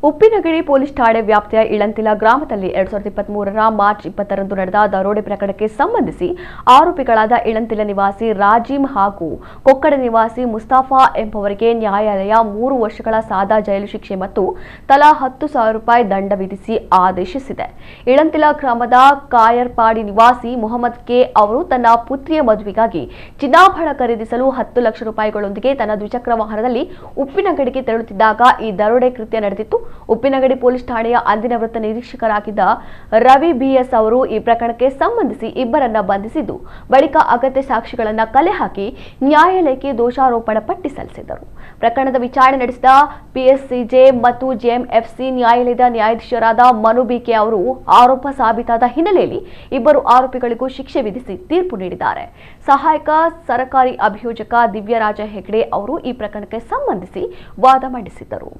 ಉಪ್ಪಿನಗಡಿ police ಠಾಣೆ ವ್ಯಾಪ್ತಿಯ ಇಳಂತಿಲ ಗ್ರಾಮದಲ್ಲಿ 2023ರ ಮಾರ್ಚ್ 20ರಂದು ನಡೆದ ದರೋಡೆ ಪ್ರಕರಣಕ್ಕೆ ಸಂಬಂಧಿಸಿ ಆರೋಪಿಗಳಾದ ಇಳಂತಿಲ ನಿವಾಸಿ ರಾಜೀಮ್ ಹಾಗೂ ಕೊಕ್ಕಡ ನಿವಾಸಿ ಮುಸ್ತಾಫಾ ಎಂಬುವರಿಗೆ ನ್ಯಾಯಾಲಯ 3 ವರ್ಷಗಳ ಸಾದಾ ಜೈಲು ಶಿಕ್ಷೆ ಮತ್ತು ತಲಾ 10,000 ರೂಪಾಯಿ ದಂಡ ವಿಧಿಸಿ ಆದೇಶಿಸಿದೆ. ಇಳಂತಿಲ ಗ್ರಾಮದ ಕಾಯರ್ಪಾಡಿ ನಿವಾಸಿ ಮೊಹಮ್ಮದ್ ಕೆ ಅವರು ತನ್ನ ಪುತ್ರಿಯ ಮದುವೆಗಾಗಿ ಚಿನ್ನಾಭರಣ ಖರೀದಿಸಲು 10 ಲಕ್ಷ ರೂಪಾಯಿಗಳೊಂದಿಗೆ ತನ್ನ ದ್ವಿಚಕ್ರ ವಾಹನದಲ್ಲಿ ಉಪ್ಪಿನಗಡಿಗೆ ತೆರಳುತ್ತಿದ್ದಾಗ ಈ ದರೋಡೆ ಕೃತ್ಯ ನಡೆದಿತ್ತು. ಉಪ್ಪಿನಗಡಿ ಪೊಲೀಸ್ ಠಾಣೆಯ ಅಂದಿನ ವೃತ್ತ ನಿರೀಕ್ಷಕರಾಗಿದ್ದ ರವಿ ಬಿಎಸ್ ಅವರು ಈ ಪ್ರಕರಣಕ್ಕೆ ಸಂಬಂಧಿಸಿ ಇಬ್ಬರನ್ನ ಬಂಧಿಸಿದ್ದು, ಬಳಿಕ ಅಗತ್ಯ ಸಾಕ್ಷಿಗಳನ್ನು ಕಲೆ ಹಾಕಿ ನ್ಯಾಯಾಲಯಕ್ಕೆ ದೋಷಾರೋಪಣಾ ಪಟ್ಟಿ ಸಲ್ಲಿಸಿದರು. ಪ್ರಕರಣದ ವಿಚಾರಣೆ ನಡೆಸಿದ ಪಿಎಸ್ಸಿಜೆ ಮತ್ತು ಜೆಎಂಎಫ್ಸಿ ನ್ಯಾಯಾಲಯದ ನ್ಯಾಯಾಧೀಶರಾದ ಮನು ಬಿಕೆ ಅವರು ಆರೋಪ ಸಾಬೀತಾದ ಹಿನ್ನೆಲೆಯಲ್ಲಿ ಇಬ್ಬರು ಆರೋಪಿಗಳಿಗೂ ಶಿಕ್ಷೆ ವಿಧಿಸಿ ತೀರ್ಪು ನೀಡಿದ್ದಾರೆ. ಸಹಾಯಕ ಸರ್ಕಾರಿ ಅಭಿಯೋಜಕ ದಿವ್ಯರಾಜ ಹೆಗ್ಡೆ ಅವರು ಈ ಪ್ರಕರಣಕ್ಕೆ ಸಂಬಂಧಿಸಿ ವಾದ ಮಂಡಿಸಿದ್ದರು.